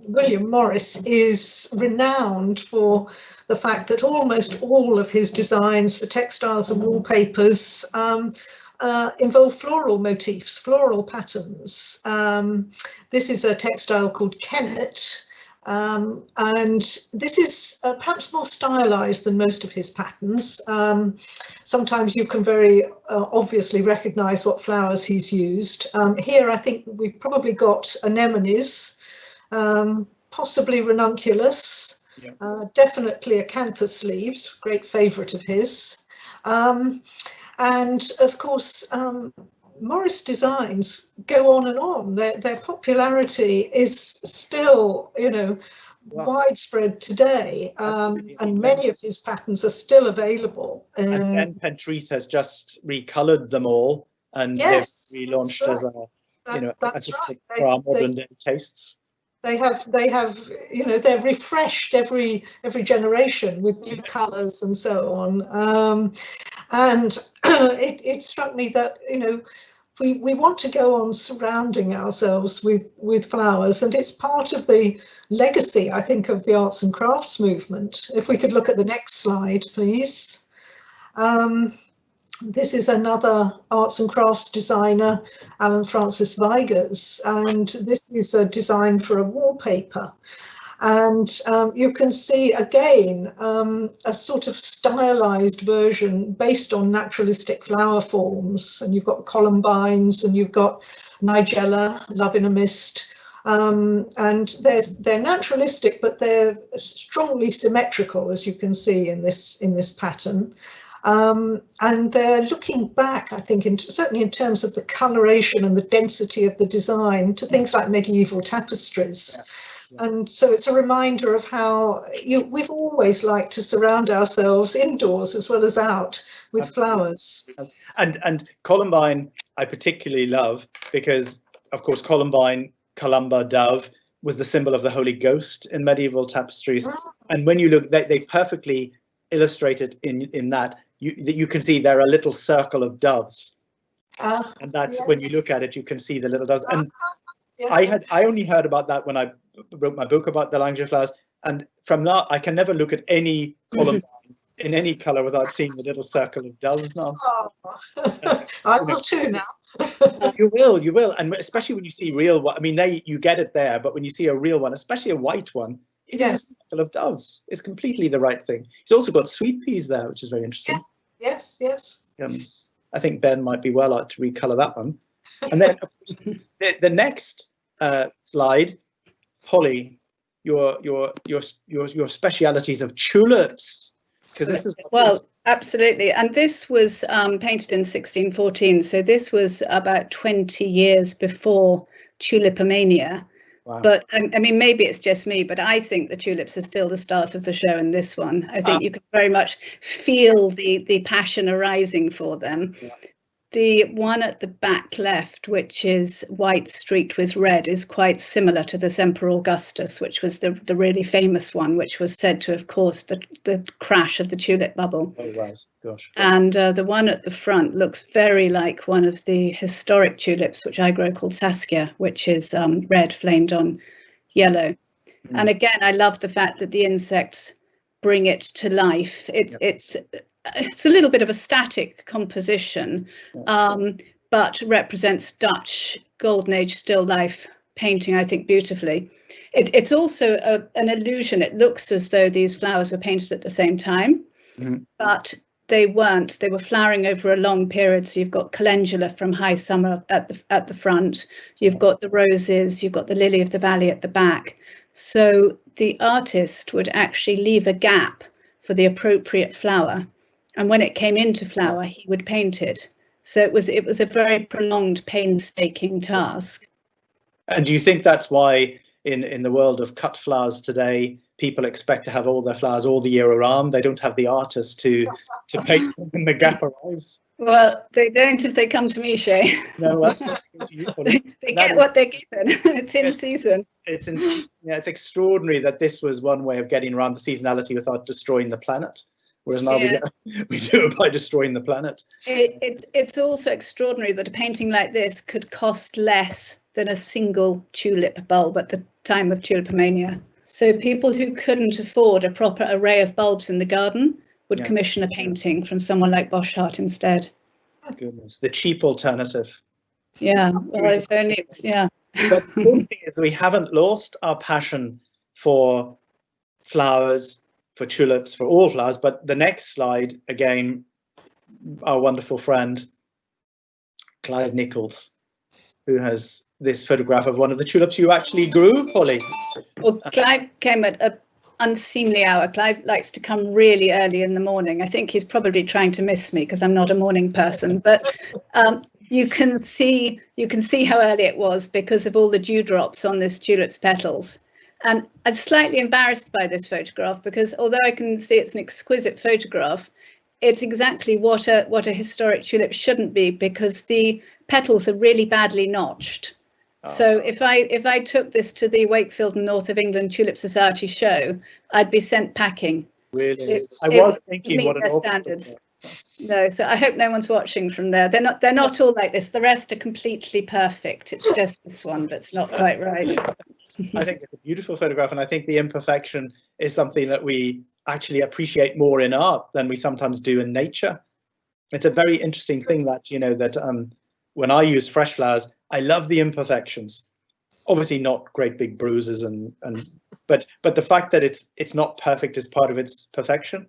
William Morris is renowned for the fact that almost all of his designs for textiles and wallpapers involve floral motifs, floral patterns. This is a textile called Kennet, and this is perhaps more stylized than most of his patterns. Sometimes you can very obviously recognize what flowers he's used. Here I think we've probably got anemones, possibly ranunculus, definitely acanthus leaves, great favorite of his. And of course, Morris designs go on and on. Their popularity is still, you know, widespread today, and many of his patterns are still available. And Ben Pentreath has just recolored them all, and they've relaunched as That's right. For our modern day tastes. They have, they're refreshed every generation with new colours and so on. And it struck me that, we want to go on surrounding ourselves with flowers, and it's part of the legacy, I think, of the arts and crafts movement. If we could look at the next slide, please. This is another arts and crafts designer, Alan Francis Vigers, and this is a design for a wallpaper. And you can see again a sort of stylized version based on naturalistic flower forms. And you've got columbines and you've got nigella, love in a mist. And they're naturalistic, but they're strongly symmetrical, as you can see in this pattern. And they're looking back, I think, certainly in terms of the coloration and the density of the design, to things like medieval tapestries. And so it's a reminder of how we've always liked to surround ourselves indoors as well as out with flowers. And columbine I particularly love because, of course, columbine, columba, dove, was the symbol of the Holy Ghost in medieval tapestries. And when you look, they perfectly illustrate it in that. You can see there are a little circle of doves. And that's, yes, when you look at it, you can see the little doves. And I only heard about that when I wrote my book about the language of flowers, and from that I can never look at any columbine in any colour without seeing the little circle of doves now. I will too now. You will, and especially when you see real, I mean, you get it there, but when you see a real one, especially a white one, it is a circle of doves. It's completely the right thing. He's also got sweet peas there, which is very interesting. Yes. I think Ben might be well out to recolour that one. And then the next slide, Polly, your specialities of tulips, because this is absolutely. And this was painted in 1614, so this was about 20 years before tulipomania. Wow. But I mean, maybe it's just me, but I think the tulips are still the stars of the show in this one. I think you can very much feel the passion arising for them. Yeah. The one at the back left, which is white streaked with red, is quite similar to this Emperor Augustus, which was the really famous one, which was said to have caused the crash of the tulip bubble. Oh, right. Gosh. And the one at the front looks very like one of the historic tulips, which I grow, called Saskia, which is red flamed on yellow. And again, I love the fact that the insects bring it to life. It's a little bit of a static composition, but represents Dutch Golden Age still life painting, I think, beautifully. It's also an illusion. It looks as though these flowers were painted at the same time, but they weren't. They were flowering over a long period. So you've got calendula from high summer at the front. You've got the roses. You've got the lily of the valley at the back. So the artist would actually leave a gap for the appropriate flower, and when it came into flower, he would paint it. So it was a very prolonged, painstaking task. And do you think that's why in the world of cut flowers today, people expect to have all their flowers all the year around? They don't have the artist to paint them when the gap arrives. Well, they don't if they come to me, Shay. No, that's not to you, Polly. They get what they're given. It's in season. It's extraordinary that this was one way of getting around the seasonality without destroying the planet. Whereas now we do it by destroying the planet. It's also extraordinary that a painting like this could cost less than a single tulip bulb at the time of tulipomania. So people who couldn't afford a proper array of bulbs in the garden would commission a painting from someone like Boschart instead. Goodness, the cheap alternative. Yeah, well, if only it was, But the good thing is we haven't lost our passion for flowers, for tulips, for all flowers. But the next slide, again, our wonderful friend, Clive Nichols, who has this photograph of one of the tulips you actually grew, Polly. Well, Clive came at an unseemly hour. Clive likes to come really early in the morning. I think he's probably trying to miss me because I'm not a morning person, but you can see how early it was because of all the dewdrops on this tulip's petals. And I'm slightly embarrassed by this photograph because although I can see it's an exquisite photograph, it's exactly what a historic tulip shouldn't be, because the petals are really badly notched. So if I took this to the Wakefield and North of England Tulip Society show, I'd be sent packing. Really? I was thinking meet what an their awful standards. No, so I hope no one's watching from there. They're not all like this. The rest are completely perfect. It's just this one that's not quite right. I think it's a beautiful photograph, and I think the imperfection is something that we actually appreciate more in art than we sometimes do in nature. It's a very interesting thing that, you know, that when I use fresh flowers, I love the imperfections. Obviously not great big bruises but the fact that it's not perfect is part of its perfection.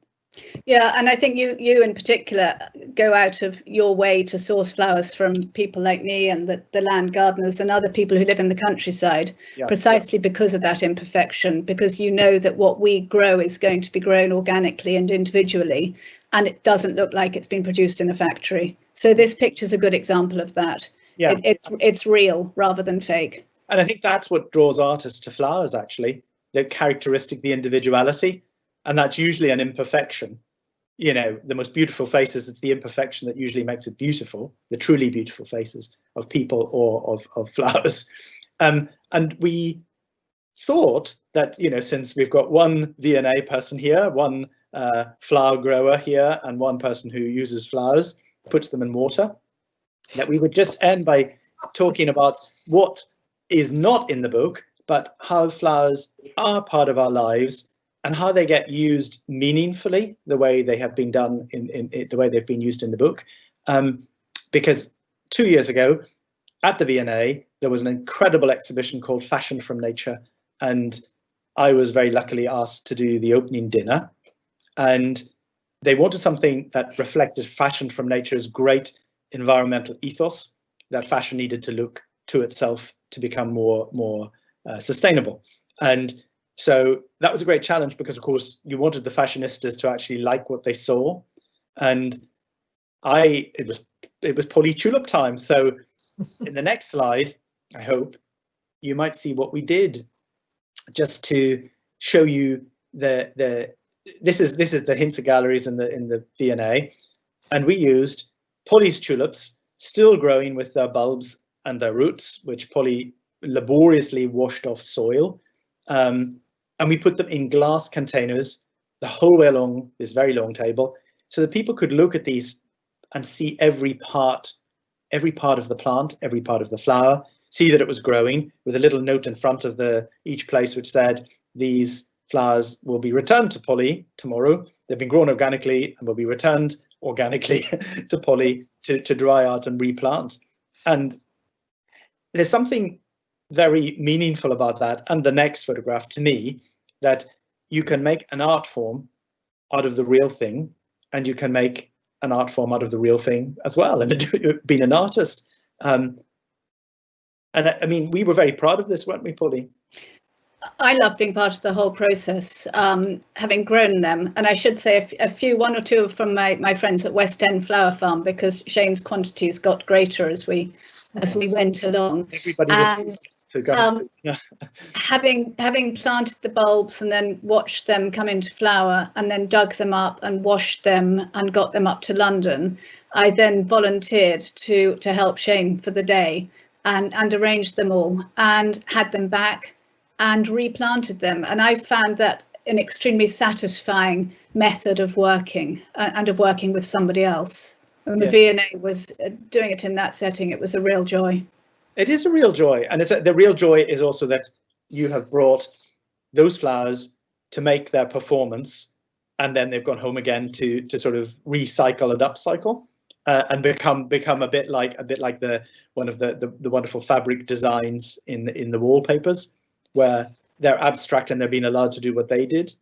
Yeah, and I think you in particular go out of your way to source flowers from people like me and the land gardeners and other people who live in the countryside, precisely because of that imperfection, because you know that what we grow is going to be grown organically and individually, and it doesn't look like it's been produced in a factory. So this picture's a good example of that. Yeah, it's real rather than fake. And I think that's what draws artists to flowers, actually, the characteristic, the individuality. And that's usually an imperfection. You know, the most beautiful faces, it's the imperfection that usually makes it beautiful, the truly beautiful faces of people or of flowers. And we thought that, you know, since we've got one V&A person here, one flower grower here, and one person who uses flowers, puts them in water, that we would just end by talking about what is not in the book, but how flowers are part of our lives and how they get used meaningfully, the way they have been done in the way they've been used in the book. Because 2 years ago at the V&A, there was an incredible exhibition called Fashion from Nature. And I was very luckily asked to do the opening dinner. And they wanted something that reflected fashion from nature's great environmental ethos, that fashion needed to look to itself to become more sustainable. And so that was a great challenge because, of course, you wanted the fashionistas to actually like what they saw. And it was Polly Tulip time. So in the next slide, I hope you might see what we did, just to show you this is the Hinsa galleries in the V&A, and we used Polly's tulips still growing with their bulbs and their roots, which Polly laboriously washed off soil. And we put them in glass containers the whole way along this very long table, so that people could look at these and see every part of the plant, every part of the flower, see that it was growing, with a little note in front of each place which said, these flowers will be returned to Polly tomorrow. They've been grown organically and will be returned organically to Polly to dry out and replant. And there's something very meaningful about that. And the next photograph, to me, that you can make an art form out of the real thing, and you can make an art form out of the real thing as well, and being an artist. And I mean, we were very proud of this, weren't we, Polly? I love being part of the whole process, having grown them. And I should say one or two from my friends at West End Flower Farm, because Shane's quantities got greater as we went along. And having planted the bulbs and then watched them come into flower and then dug them up and washed them and got them up to London, I then volunteered to help Shane for the day and arranged them all and had them back and replanted them. And I found that an extremely satisfying method of working and of working with somebody else. And the V&A was doing it in that setting. It was a real joy. It is a real joy. And the real joy is also that you have brought those flowers to make their performance, and then they've gone home again to sort of recycle and upcycle and become a bit like one of the wonderful fabric designs in the wallpapers, where they're abstract and they're being allowed to do what they did.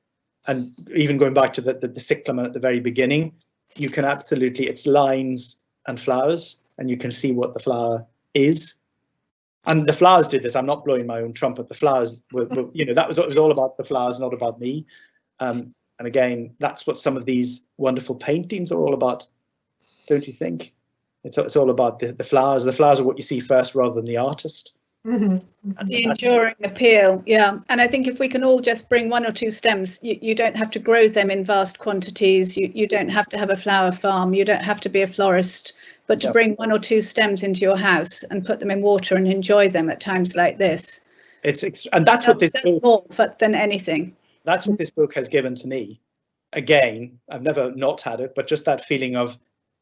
And even going back to the cyclamen at the very beginning, you can absolutely, it's lines and flowers, and you can see what the flower is. And the flowers did this. I'm not blowing my own trumpet. The flowers were you know, it was all about the flowers, not about me. And again, that's what some of these wonderful paintings are all about, don't you think? It's all about the flowers. The flowers are what you see first rather than the artist. The enduring appeal, yeah. And I think if we can all just bring 1 or 2 stems, you don't have to grow them in vast quantities. You don't have to have a flower farm. You don't have to be a florist, but to bring 1 or 2 stems into your house and put them in water and enjoy them at times like this. And that's what this book, more than anything. That's what this book has given to me. Again, I've never not had it, but just that feeling of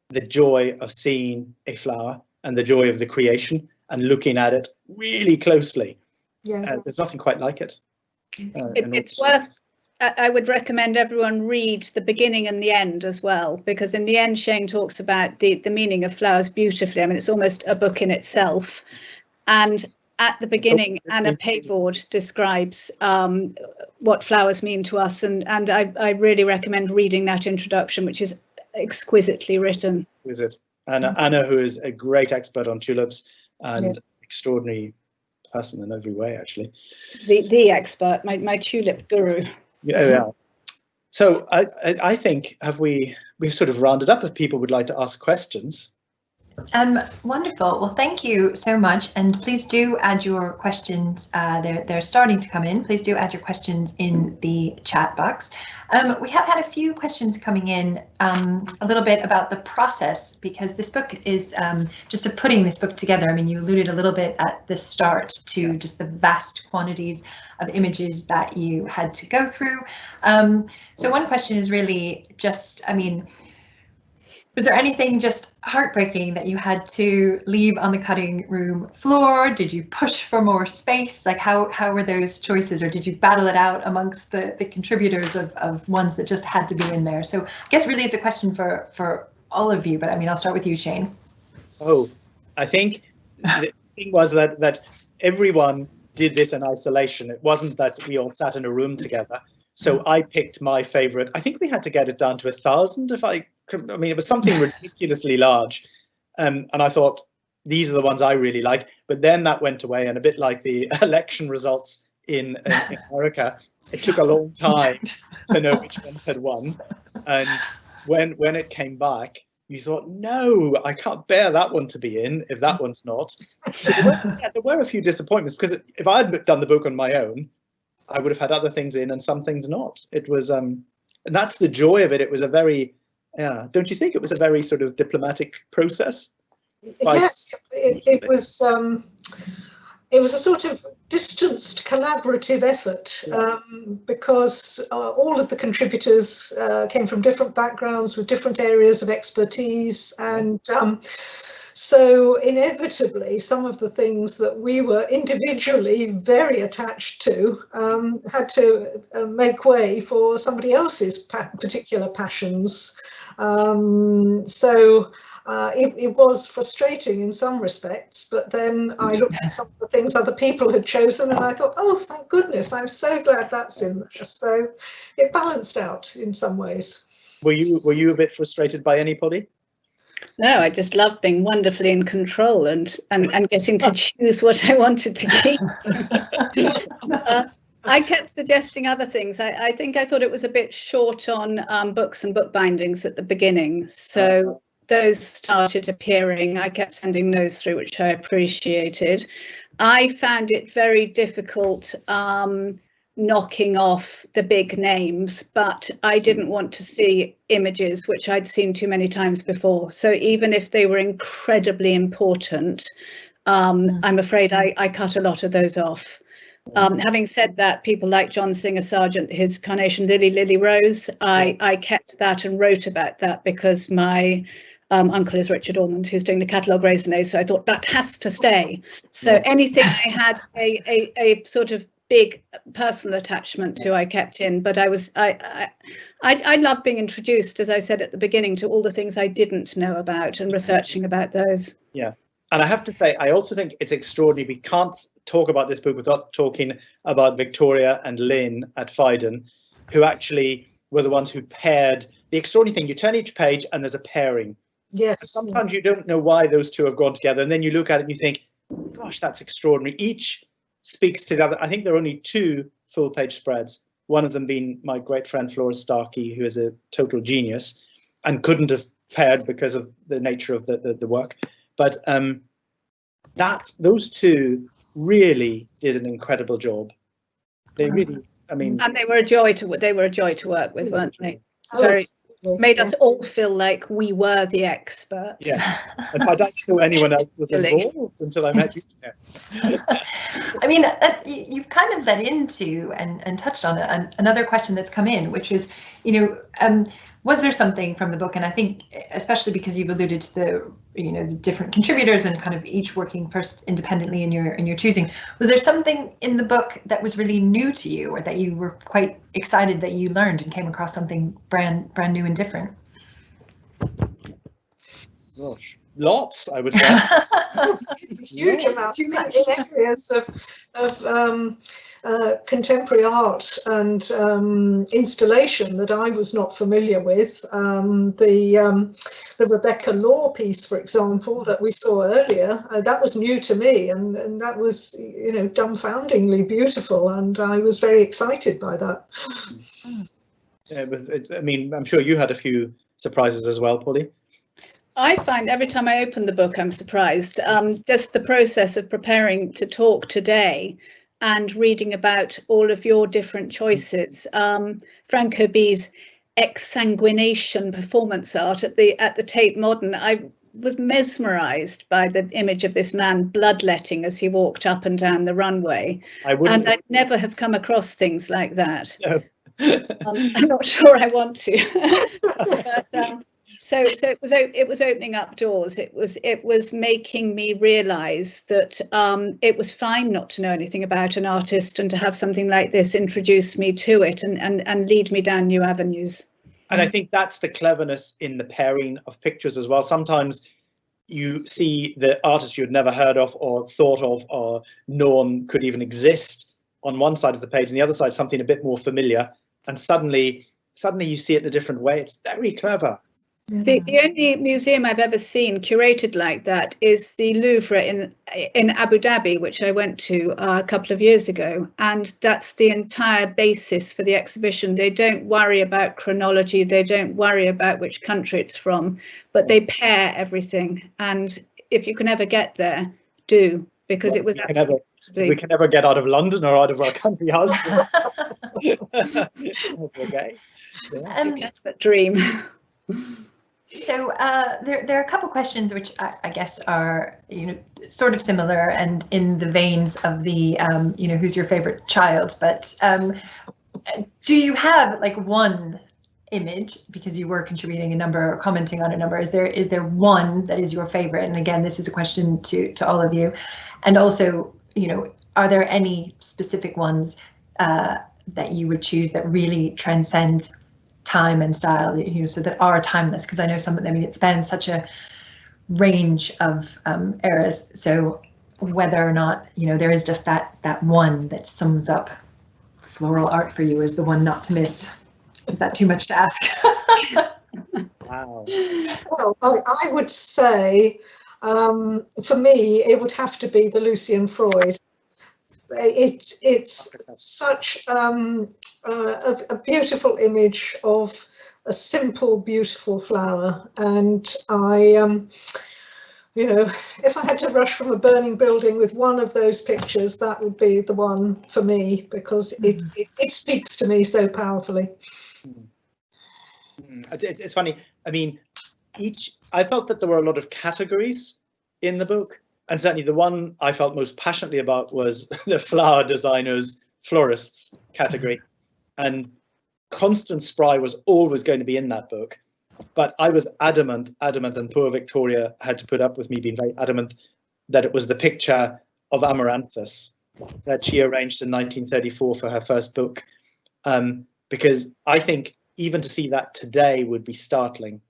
the joy of seeing a flower and the joy of the creation and looking at it really closely. Yeah, there's nothing quite like it. It's worth. I would recommend everyone read the beginning and the end as well, because in the end Shane talks about the meaning of flowers beautifully. I mean, it's almost a book in itself. And at the beginning, Anna Pavord describes what flowers mean to us, and I really recommend reading that introduction, which is exquisitely written. Is it? Anna, who is a great expert on tulips and extraordinary person in every way, actually. The expert, my tulip guru. Yeah. So I think we've sort of rounded up. If people would like to ask questions. Wonderful. Well, thank you so much, and please do add your questions. They're starting to come in. Please do add your questions in the chat box. We have had a few questions coming in, a little bit about the process, because this book is just putting this book together. I mean, you alluded a little bit at the start to just the vast quantities of images that you had to go through. So one question is really just, I mean, was there anything just heartbreaking that you had to leave on the cutting room floor? Did you push for more space? Like how were those choices, or did you battle it out amongst the contributors of ones that just had to be in there? So I guess really it's a question for all of you, but I mean, I'll start with you, Shane. Oh, I think the thing was that everyone did this in isolation. It wasn't that we all sat in a room together. So I picked my favorite. I think we had to get it down to 1,000 if I mean, it was something ridiculously large. And I thought, these are the ones I really like. But then that went away, and a bit like the election results in America, it took a long time to know which ones had won. And when it came back, you thought, no, I can't bear that one to be in if that one's not. So there were a few disappointments, because if I had done the book on my own, I would have had other things in and some things not. It was, and that's the joy of it. It was a very, don't you think it was a very sort of diplomatic process? Yes, it was a sort of distanced collaborative effort, because all of the contributors came from different backgrounds with different areas of expertise, and so inevitably some of the things that we were individually very attached to had to make way for somebody else's particular passions. So it was frustrating in some respects, but then I looked at some of the things other people had chosen and I thought, oh, thank goodness, I'm so glad that's in there. So it balanced out in some ways. Were you a bit frustrated by any, Polly? No, I just loved being wonderfully in control and getting to choose what I wanted to keep. I kept suggesting other things. I think I thought it was a bit short on books and book bindings at the beginning. So those started appearing. I kept sending those through, which I appreciated. I found it very difficult knocking off the big names, but I didn't want to see images which I'd seen too many times before. So even if they were incredibly important, I'm afraid I cut a lot of those off. Having said that, people like John Singer Sargent, his Carnation Lily Rose, I kept that and wrote about that because my uncle is Richard Ormond, who's doing the catalogue raisonné, so I thought that has to stay. So anything I had a sort of big personal attachment to, I kept in, but I love being introduced, as I said at the beginning, to all the things I didn't know about and researching about those. Yeah, and I have to say, I also think it's extraordinary. We can't talk about this book without talking about Victoria and Lynn at Phaidon, who actually were the ones who paired. The extraordinary thing, you turn each page and there's a pairing. Yes. Sometimes you don't know why those two have gone together, and then you look at it and you think, gosh, that's extraordinary. Each speaks to the other. I think there are only 2 full-page spreads, one of them being my great friend Flora Starkey, who is a total genius and couldn't have paired because of the nature of the work. But those 2 really did an incredible job. They really, I mean, and they were a joy to work with, weren't they? Very made us all feel like we were the experts. Yeah, and I don't know anyone else was involved until I met you. Yeah. I mean, you kind of led into and touched on another question that's come in, which is, was there something from the book, and I think especially because you've alluded to the different contributors and kind of each working first independently in your choosing, was there something in the book that was really new to you, or that you were quite excited that you learned and came across something brand new and different? Gosh, lots, I would say. It's a huge amount in areas of contemporary art and installation that I was not familiar with. The Rebecca Law piece, for example, that we saw earlier, that was new to me, and that was, dumbfoundingly beautiful, and I was very excited by that. Yeah, I mean, I'm sure you had a few surprises as well, Polly. I find every time I open the book, I'm surprised. Just the process of preparing to talk today and reading about all of your different choices. Franco B's exsanguination performance art at the Tate Modern. I was mesmerised by the image of this man bloodletting as he walked up and down the runway. I'd never have come across things like that. No. I'm not sure I want to, but. So it was opening up doors. It was making me realise that it was fine not to know anything about an artist, and to have something like this introduce me to it and lead me down new avenues. And I think that's the cleverness in the pairing of pictures as well. Sometimes you see the artist you'd never heard of or thought of or known could even exist on one side of the page, and the other side something a bit more familiar, and suddenly you see it in a different way. It's very clever. The only museum I've ever seen curated like that is the Louvre in Abu Dhabi, which I went to a couple of years ago, and that's the entire basis for the exhibition. They don't worry about chronology, they don't worry about which country it's from, but they pair everything. And if you can ever get there, do, because it was absolutely... We can never get out of London or out of our country house. Okay. Yeah. But dream. So there are a couple questions which I guess are sort of similar and in the veins of the who's your favorite child, but do you have like one image, because you were contributing a number or commenting on a number, is there one that is your favorite? And again, this is a question to all of you, and also are there any specific ones that you would choose that really transcend time and style, so that are timeless? Because I know some of them, it spans such a range of eras. So whether or not there is just that one that sums up floral art for you is the one not to miss. Is that too much to ask? Wow. Well, I would say for me it would have to be the Lucian Freud. It's such a beautiful image of a simple, beautiful flower, and I, if I had to rush from a burning building with one of those pictures, that would be the one for me, because it speaks to me so powerfully. It's funny. I mean, I felt that there were a lot of categories in the book, and certainly the one I felt most passionately about was the flower designers, florists category. And Constance Spry was always going to be in that book, but I was adamant, and poor Victoria had to put up with me being very adamant that it was the picture of Amaranthus that she arranged in 1934 for her first book, because I think even to see that today would be startling.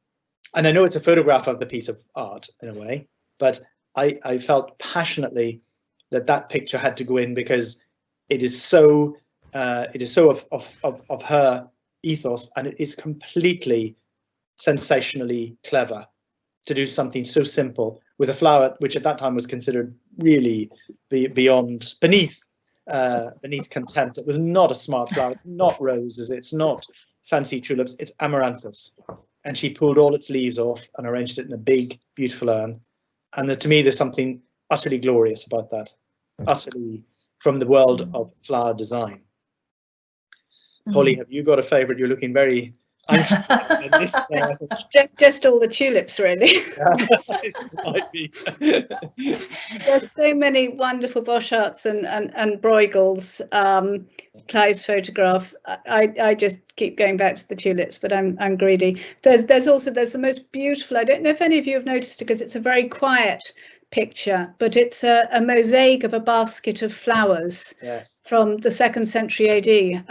And I know it's a photograph of the piece of art in a way, but I felt passionately that picture had to go in, because it is so of her ethos, and it is completely sensationally clever to do something so simple with a flower which at that time was considered really beneath contempt. It was not a smart flower, not roses, it's not fancy tulips, it's Amaranthus, and she pulled all its leaves off and arranged it in a big beautiful urn, and to me there's something utterly glorious about that. utterly from the world of flower design. Polly, have you got a favourite? You're looking very anxious. Just all the tulips, really. Might be. There's so many wonderful Boschards and Bruegels. Clive's photograph. I just keep going back to the tulips, but I'm greedy. There's the most beautiful. I don't know if any of you have noticed it, because it's a very quiet picture, but it's a mosaic of a basket of flowers. Yes. From the 2nd century AD,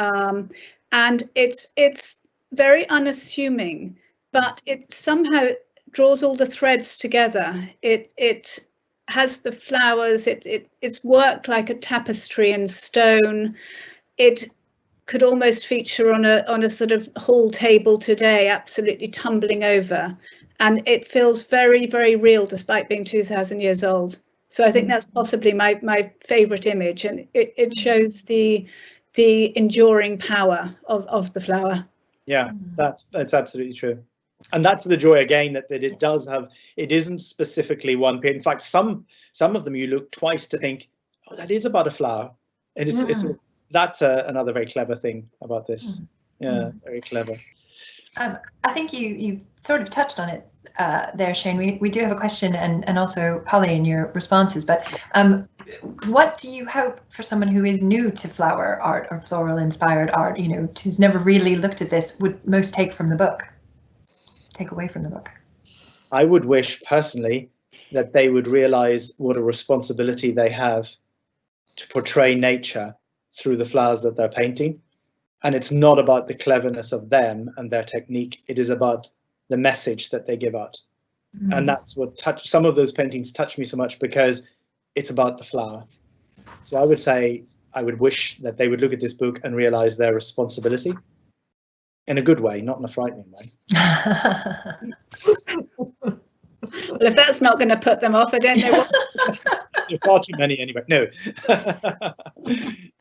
and it's very unassuming, but it somehow draws all the threads together. It has the flowers. It's worked like a tapestry in stone. It could almost feature on a sort of hall table today, absolutely tumbling over, and it feels very, very real despite being 2,000 years old. So I think that's possibly my favourite image, and it shows the enduring power of the flower. Yeah, that's absolutely true. And that's the joy again, that it does have, it isn't specifically one period. In fact, some of them you look twice to think, oh, that is about a flower. And that's another very clever thing about this. Yeah, very clever. I think you sort of touched on it there, Shane. We do have a question, and also Polly in your responses, but what do you hope for someone who is new to flower art or floral inspired art, who's never really looked at this, would most take away from the book? I would wish personally that they would realize what a responsibility they have to portray nature through the flowers that they're painting. And it's not about the cleverness of them and their technique. It is about the message that they give out. And that's what some of those paintings touch me so much, because it's about the flower. So I would say, I would wish that they would look at this book and realize their responsibility in a good way, not in a frightening way. Well, if that's not going to put them off, I don't know what. There are far too many anyway. No.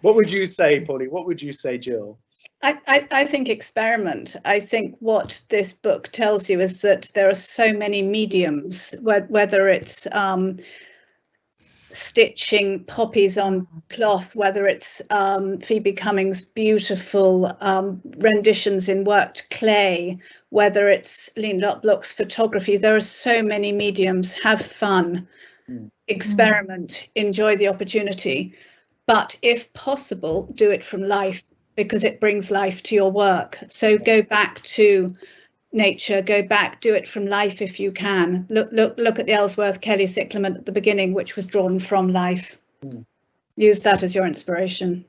What would you say, Polly? What would you say, Gill? I think experiment. I think what this book tells you is that there are so many mediums, whether it's stitching poppies on cloth, whether it's Phoebe Cummings' beautiful renditions in worked clay, whether it's Lean Lockblock's photography. There are so many mediums. Have fun, experiment, enjoy the opportunity, but if possible, do it from life, because it brings life to your work. So go back to nature, go back, do it from life if you can. Look at the Ellsworth Kelly cyclamen at the beginning, which was drawn from life. Use that as your inspiration.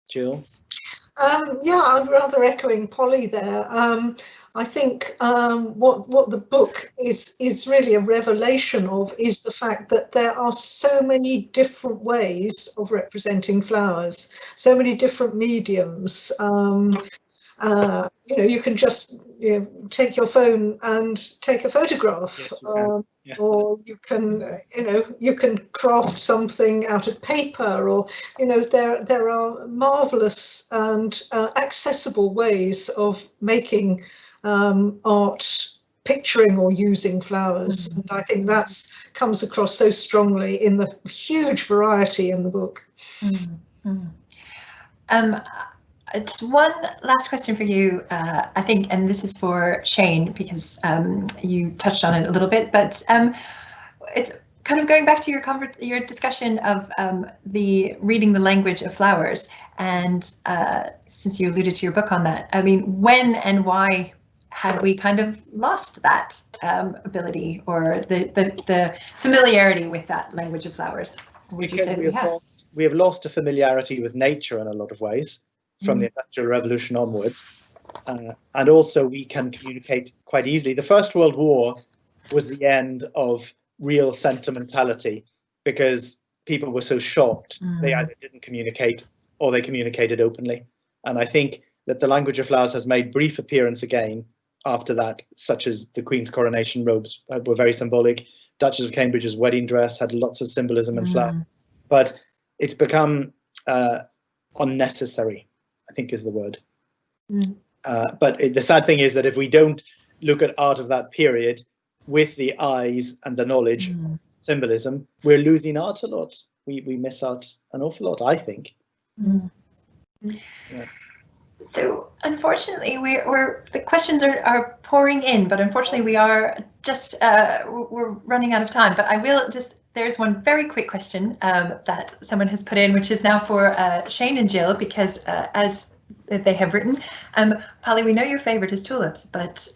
Gill? Yeah, I'm rather echoing Polly there. I think what the book is really a revelation of is the fact that there are so many different ways of representing flowers, so many different mediums. You can just take your phone and take a photograph. Yes, or you can craft something out of paper, or there are marvelous and accessible ways of making art picturing or using flowers, and I think that's comes across so strongly in the huge variety in the book. Just one last question for you, I think, and this is for Shane, because you touched on it a little bit, but it's kind of going back to your discussion of the reading the language of flowers, and since you alluded to your book on that, I mean, when and why had we kind of lost that ability or the familiarity with that language of flowers? Would you say that we have lost a familiarity with nature in a lot of ways, from the Industrial Revolution onwards, and also we can communicate quite easily. The First World War was the end of real sentimentality, because people were so shocked they either didn't communicate or they communicated openly. And I think that the language of flowers has made brief appearance again after that, such as the Queen's coronation robes were very symbolic. Duchess of Cambridge's wedding dress had lots of symbolism and flower, but it's become unnecessary, I think is the word. But the sad thing is that if we don't look at art of that period with the eyes and the knowledge symbolism, we're losing out a lot. We miss out an awful lot, I think. Mm. Yeah. So unfortunately, the questions are pouring in, but unfortunately we are just we're running out of time. But I will just, there's one very quick question that someone has put in, which is now for Shane and Gill, because as they have written, Polly, we know your favorite is tulips, but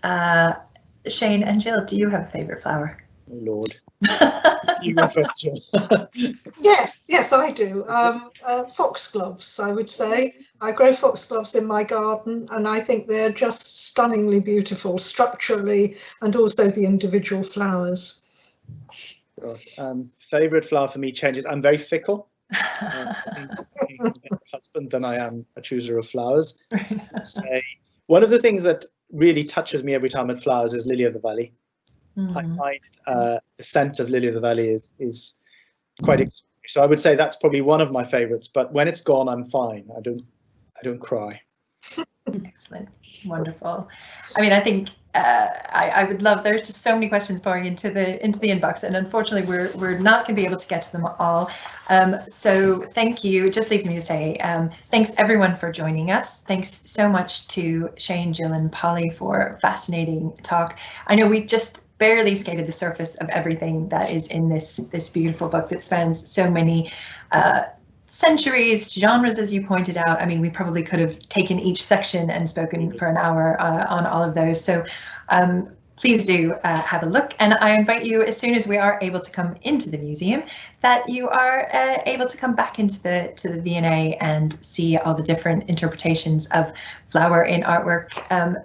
Shane and Gill, do you have a favorite flower? Oh Lord. You go first, Jill. Yes, I do. Foxgloves, I would say. I grow foxgloves in my garden, and I think they're just stunningly beautiful structurally, and also the individual flowers. Favorite flower for me changes. I'm very fickle. Being a husband than I am a chooser of flowers. Say, one of the things that really touches me every time at flowers is Lily of the Valley. I find the scent of Lily of the Valley is quite extraordinary. So I would say that's probably one of my favorites, but when it's gone, I'm fine. I don't cry. Excellent. Wonderful. I mean, I think I would love, there's just so many questions pouring into the inbox, and unfortunately we're not going to be able to get to them all. So thank you. It just leaves me to say thanks everyone for joining us. Thanks so much to Shane, Gill and Polly for a fascinating talk. I know we just barely skated the surface of everything that is in this beautiful book that spans so many centuries, genres, as you pointed out. I mean, we probably could have taken each section and spoken for an hour on all of those. So please do have a look, and I invite you, as soon as we are able to come into the museum, that you are able to come back into the V&A and see all the different interpretations of flower in artwork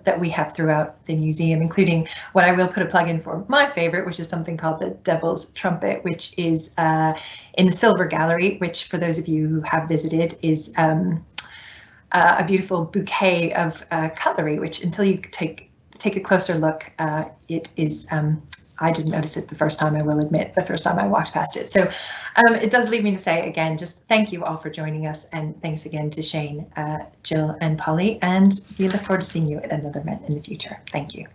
that we have throughout the museum, including what I will put a plug in for my favorite, which is something called the Devil's Trumpet, which is in the Silver Gallery, which for those of you who have visited is a beautiful bouquet of cutlery, which until you take a closer look, it is, I didn't notice it the first time, I will admit, the first time I walked past it. So it does leave me to say, again, just thank you all for joining us, and thanks again to Shane, Gill and Polly, and we look forward to seeing you at another event in the future. Thank you.